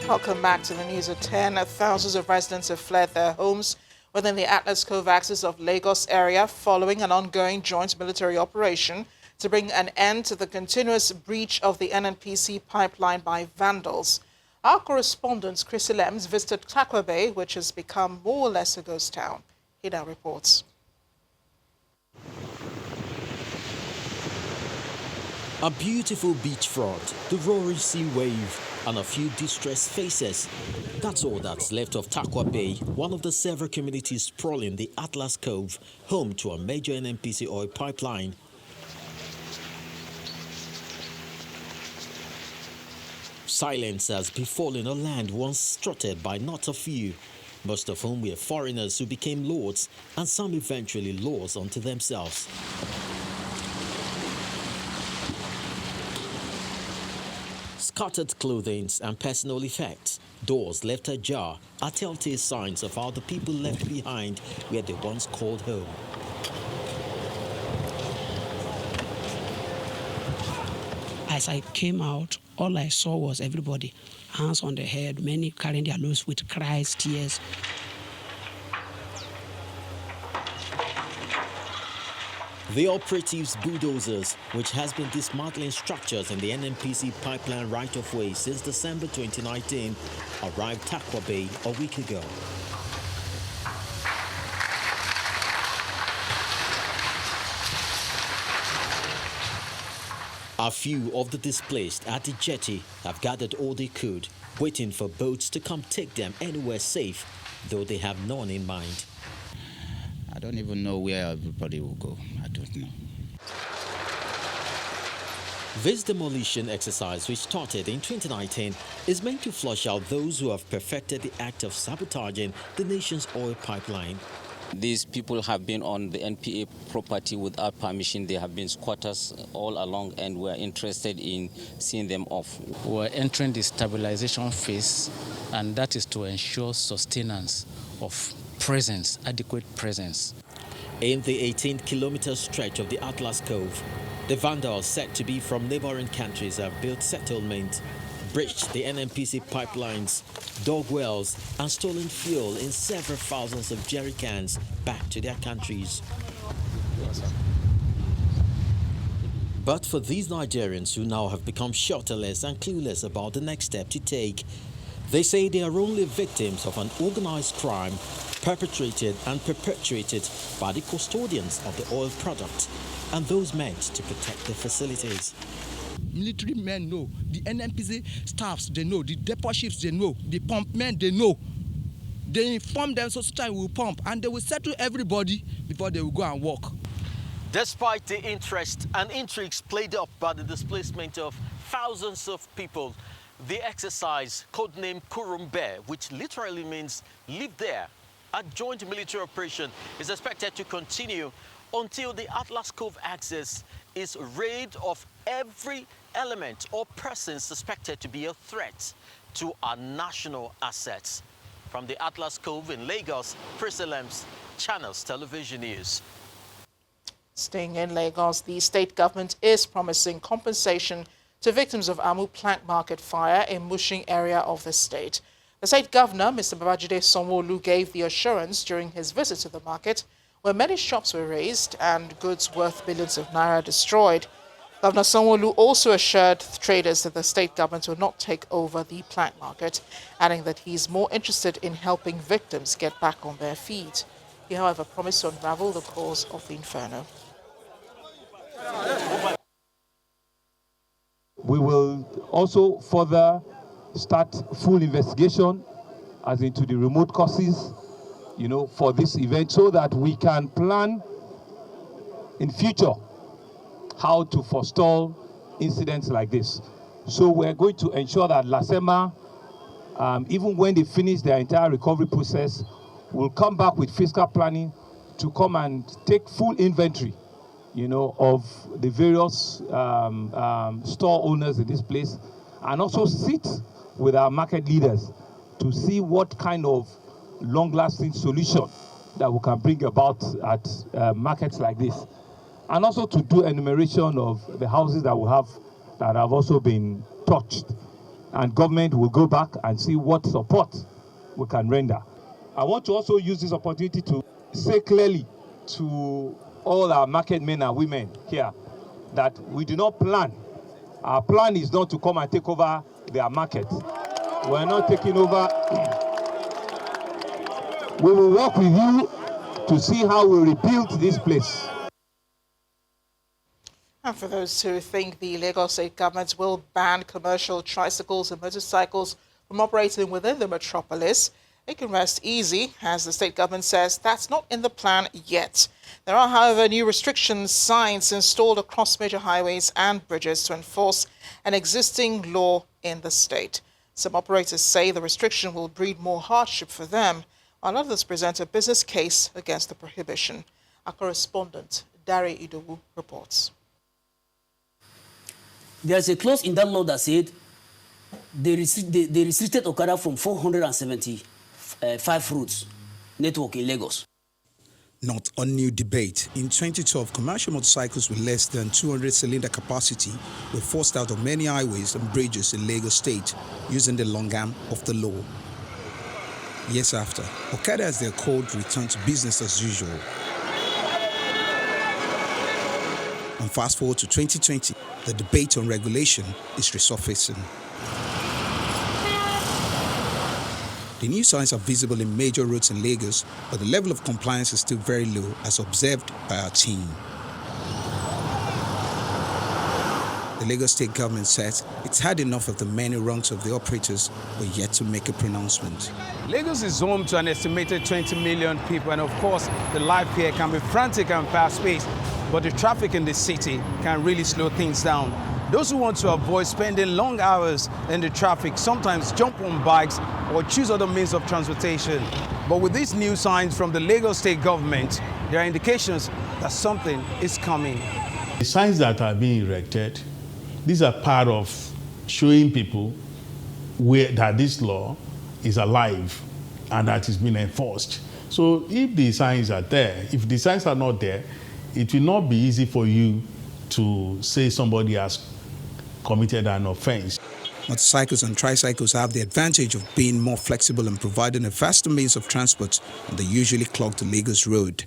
Welcome back to the news at 10. Thousands of residents have fled their homes within the Atlas Cove axis of Lagos area following an ongoing joint military operation to bring an end to the continuous breach of the NNPC pipeline by vandals. Our correspondent Chris Lems visited Takwa Bay, which has become more or less a ghost town. He now reports. A beautiful beachfront, the roaring sea wave, and a few distressed faces. That's all that's left of Takwa Bay, one of the several communities sprawling the Atlas Cove, home to a major NNPC oil pipeline. Silence has befallen a land once strutted by not a few, most of whom were foreigners who became lords, and some eventually lords unto themselves. Scattered clothing and personal effects, doors left ajar, are telltale signs of how the people left behind where they once called home. As I came out, all I saw was everybody, hands on the head, many carrying their loads with cries, tears. The operatives' bulldozers, which has been dismantling structures in the NNPC pipeline right-of-way since December 2019, arrived Takwa Bay a week ago. A few of the displaced at the jetty have gathered all they could, waiting for boats to come take them anywhere safe, though they have none in mind. I don't even know where everybody will go. I don't know. This demolition exercise, which started in 2019, is meant to flush out those who have perfected the act of sabotaging the nation's oil pipeline. These people have been on the NPA property without permission. They have been squatters all along, and we're interested in seeing them off. We're entering the stabilization phase, and that is to ensure sustenance of presence, adequate presence. In the 18-kilometer stretch of the Atlas Cove, the vandals said to be from neighboring countries have built settlements, breached the NNPC pipelines, dug wells, and stolen fuel in several thousands of jerry cans back to their countries. But for these Nigerians who now have become shelterless and clueless about the next step to take, they say they are only victims of an organized crime perpetrated and perpetuated by the custodians of the oil product and those meant to protect the facilities. Military men know, the NNPC staffs, they know, the depot ships, they know, the pump men, they know. They inform them so time will pump, and they will settle everybody before they will go and work. Despite the interest and intrigues played up by the displacement of thousands of people, the exercise, codenamed Kurumbe, which literally means live there, a joint military operation, is expected to continue until the Atlas Cove axis is rid of every element or person suspected to be a threat to our national assets. From the Atlas Cove in Lagos, Chris Lems, Channels Television News. Staying in Lagos, the state government is promising compensation to victims of Amu Plank Market fire in Mushin area of the state. The state governor, Mr. Babajide Sanwo-Olu, gave the assurance during his visit to the market, where many shops were razed and goods worth billions of naira destroyed. Governor Sanwo-Olu also assured traders that the state government will not take over the plank market, adding that he's more interested in helping victims get back on their feet. He, however, promised to unravel the cause of the inferno. We will also further start full investigation as into the remote causes, for this event, so that we can plan in future how to forestall incidents like this. So we're going to ensure that LASEMA, even when they finish their entire recovery process, will come back with fiscal planning to come and take full inventory, of the various store owners in this place, and also sit with our market leaders to see what kind of long-lasting solution that we can bring about at markets like this. And also to do enumeration of the houses that we have that have also been touched. and government will go back and see what support we can render. I want to also use this opportunity to say clearly to all our market men and women here that we do not plan. Our plan is not to come and take over their market. We're not taking over. We will work with you to see how we rebuild this place. And for those who think the Lagos State government will ban commercial tricycles and motorcycles from operating within the metropolis, it can rest easy, as the state government says that's not in the plan yet. There are, however, new restriction signs installed across major highways and bridges to enforce an existing law in the state. Some operators say the restriction will breed more hardship for them, while others present a business case against the prohibition. Our correspondent, Dari Idowu, reports. There's a clause in that law that said they restricted Okada from 475 routes network in Lagos. Not a new debate. In 2012, commercial motorcycles with less than 200 cylinder capacity were forced out of many highways and bridges in Lagos State using the long arm of the law. Years after, Okada, as they're called, returned to business as usual. And fast forward to 2020, the debate on regulation is resurfacing. The new signs are visible in major roads in Lagos, but the level of compliance is still very low, as observed by our team. The Lagos State government says it's had enough of the many wrongs of the operators, but yet to make a pronouncement. Lagos is home to an estimated 20 million people, and of course, the life here can be frantic and fast-paced, but the traffic in the city can really slow things down. Those who want to avoid spending long hours in the traffic sometimes jump on bikes or choose other means of transportation. But with these new signs from the Lagos State government, there are indications that something is coming. The signs that are being erected, these are part of showing people that this law is alive and that it's been enforced. So if the signs are there, if the signs are not there, it will not be easy for you to say somebody has committed an offense. Motorcycles and tricycles have the advantage of being more flexible and providing a faster means of transport on the usually clogged Lagos road.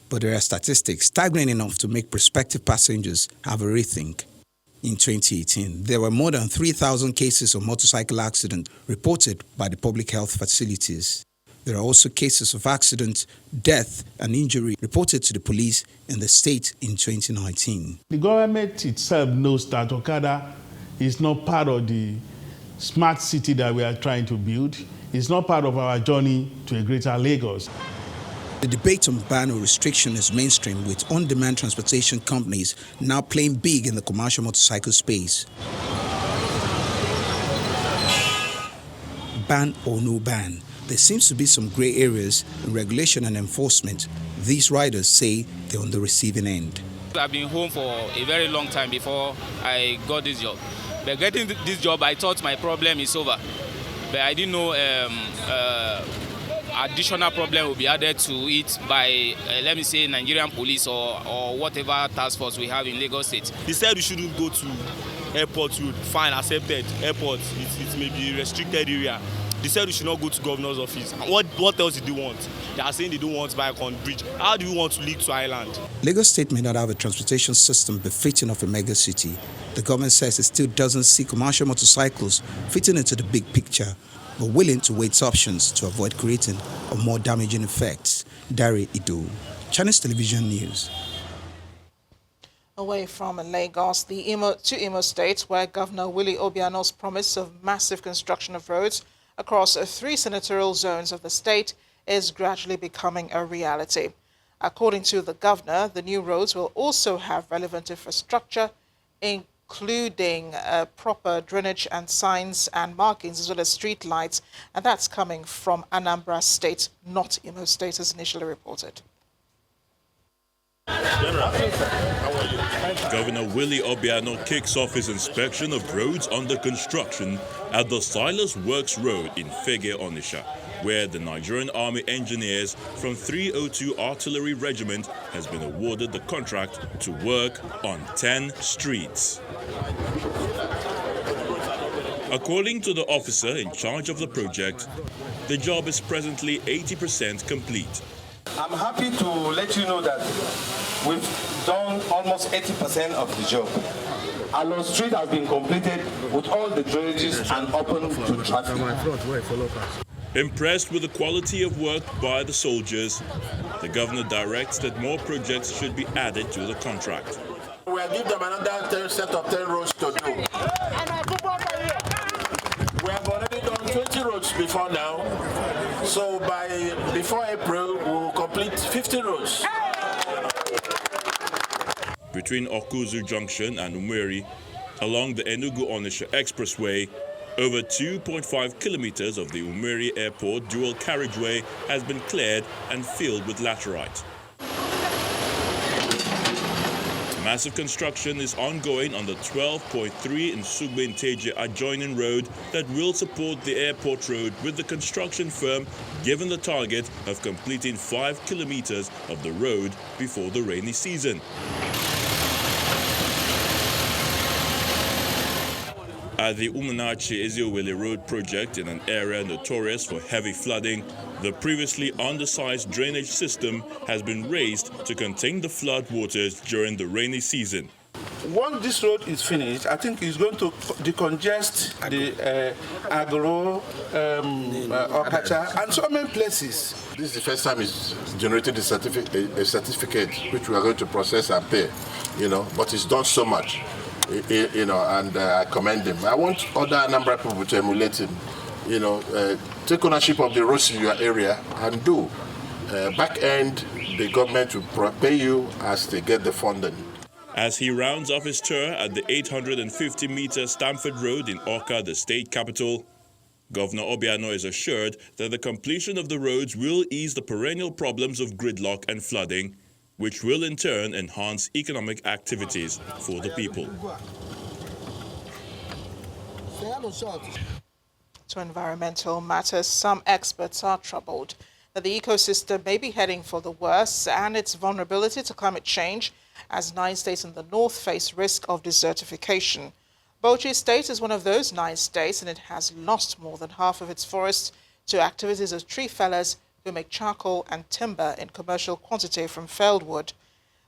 But there are statistics staggering enough to make prospective passengers have a rethink. In 2018, there were more than 3,000 cases of motorcycle accidents reported by the public health facilities. There are also cases of accident, death, and injury reported to the police in the state in 2019. The government itself knows that Okada is not part of the smart city that we are trying to build. It's not part of our journey to a greater Lagos. The debate on ban or restriction is mainstream, with on-demand transportation companies now playing big in the commercial motorcycle space. Ban or no ban, there seems to be some grey areas in regulation and enforcement. These riders say they're on the receiving end. I've been home for a very long time before I got this job. But getting this job, I thought my problem is over. But I didn't know additional problem will be added to it by, let me say, Nigerian police or whatever task force we have in Lagos State. They said we shouldn't go to airport route. Fine, accepted. Airport, it may be a restricted area. They said we should not go to governor's office. And what else did they want? They are saying they don't want bike on bridge. How do you want to lead to island? Lagos State may not have a transportation system befitting of a mega city. The government says it still doesn't see commercial motorcycles fitting into the big picture, but willing to weigh its options to avoid creating a more damaging effects. Dari Idowu, Channels Television News. Away from Lagos, the Imo State, where Governor Willie Obiano's promise of massive construction of roads across 3 senatorial zones of the state is gradually becoming a reality. According to the governor, the new roads will also have relevant infrastructure, including proper drainage and signs and markings, as well as street lights, and that's coming from Anambra State, not Imo State, as initially reported. Governor Willie Obiano kicks off his inspection of roads under construction at the Silas Works Road in Fege, Onitsha, where the Nigerian Army engineers from 302 Artillery Regiment has been awarded the contract to work on 10 streets. According to the officer in charge of the project, the job is presently 80% complete. I'm happy to let you know that we've done almost 80% of the job. Alon Street has been completed with all the drainages and open to traffic. Impressed with the quality of work by the soldiers, the governor directs that more projects should be added to the contract. We'll give them another set of 10 roads to do. We have already done 20 roads before now, so before April we will complete 50 roads. Between Okuzu Junction and Umweri, along the Enugu-Onitsha Expressway, over 2.5 kilometers of the Umweri Airport dual carriageway has been cleared and filled with laterite. Massive construction is ongoing on the 12.3 in Sugbe-Nteje adjoining road that will support the airport road, with the construction firm given the target of completing 5 kilometers of the road before the rainy season. At the Umunachi-Eziowele Road project, in an area notorious for heavy flooding, the previously undersized drainage system has been raised to contain the flood waters during the rainy season. Once this road is finished, I think it's going to decongest the Agro, Okacha, and so many places. This is the first time it's generated a certificate which we are going to process and pay, but it's done so much. And I commend him. I want other number of people to emulate him. Take ownership of the roads in your area and do. Back end, the government will pay you as they get the funding. As he rounds off his tour at the 850-meter Stamford Road in Awka, the state capital, Governor Obiano is assured that the completion of the roads will ease the perennial problems of gridlock and flooding, which will in turn enhance economic activities for the people. To environmental matters, some experts are troubled that the ecosystem may be heading for the worse and its vulnerability to climate change, as 9 states in the north face risk of desertification. Bauchi State is one of those 9 states, and it has lost more than half of its forests to activities of tree fellers who make charcoal and timber in commercial quantity from felled wood.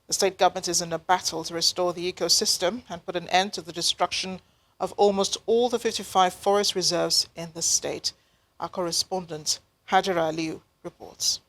The state government is in a battle to restore the ecosystem and put an end to the destruction of almost all the 55 forest reserves in the state. Our correspondent, Hajara Aliu, reports.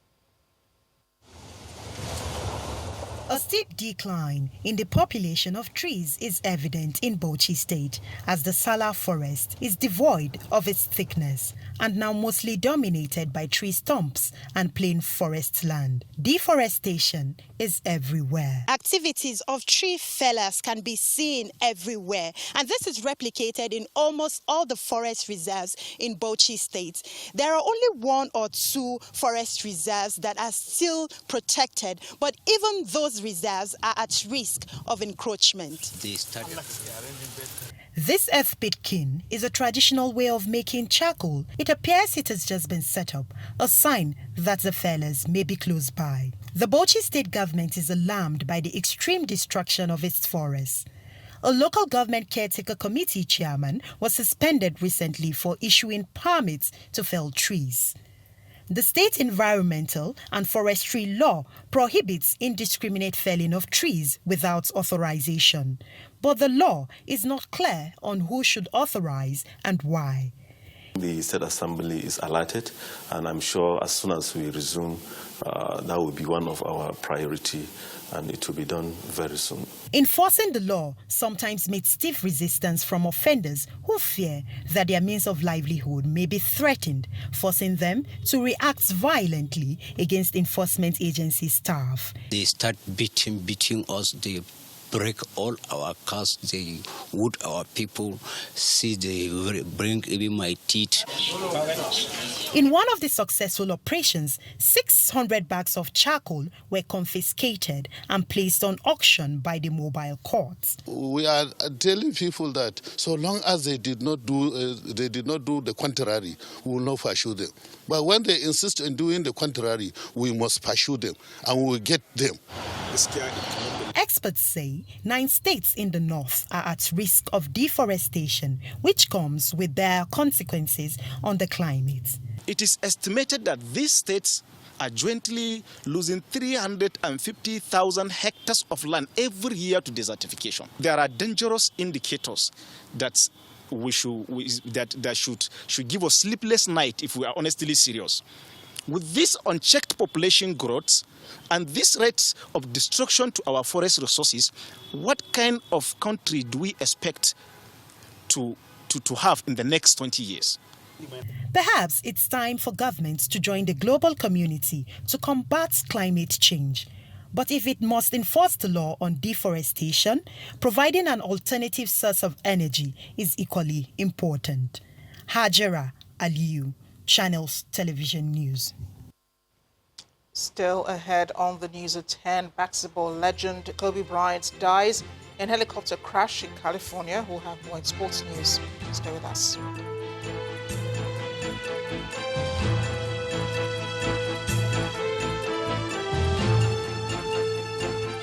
A steep decline in the population of trees is evident in Bauchi State, as the Sala forest is devoid of its thickness and now mostly dominated by tree stumps and plain forest land. Deforestation is everywhere. Activities of tree fellers can be seen everywhere, and this is replicated in almost all the forest reserves in Bauchi State. There are only 1 or 2 forest reserves that are still protected, but even those reserves are at risk of encroachment. This earth pit kiln is a traditional way of making charcoal. It appears it has just been set up, a sign that the fellers may be close by. The Bauchi state government is alarmed by the extreme destruction of its forests. A local government caretaker committee chairman was suspended recently for issuing permits to fell trees. The state environmental and forestry law prohibits indiscriminate felling of trees without authorization, but the law is not clear on who should authorize and why. The State Assembly is alerted, and I'm sure as soon as we resume, that will be one of our priority, and it will be done very soon. Enforcing the law sometimes meets stiff resistance from offenders who fear that their means of livelihood may be threatened, forcing them to react violently against enforcement agency staff. They start beating us, they break all our cars, they wound our people, see they bring even my teeth. In one of the successful operations, 600 bags of charcoal were confiscated and placed on auction by the mobile courts. We are telling people that so long as they did not do the contrary, we will not pursue them. But when they insist on doing the contrary, we must pursue them and we will get them. Experts say Presently, 9 states in the north are at risk of deforestation, which comes with their consequences on the climate. It is estimated that these states are jointly losing 350,000 hectares of land every year to desertification. There are dangerous indicators that should give us sleepless night if we are honestly serious. With this unchecked population growth and this rates of destruction to our forest resources, what kind of country do we expect to have in the next 20 years? Perhaps it's time for governments to join the global community to combat climate change. But if it must enforce the law on deforestation, providing an alternative source of energy is equally important. Hajara Aliyu, Channels Television News. Still ahead on the news at 10, basketball legend Kobe Bryant dies in helicopter crash in California. We'll have more in sports news. Stay with us.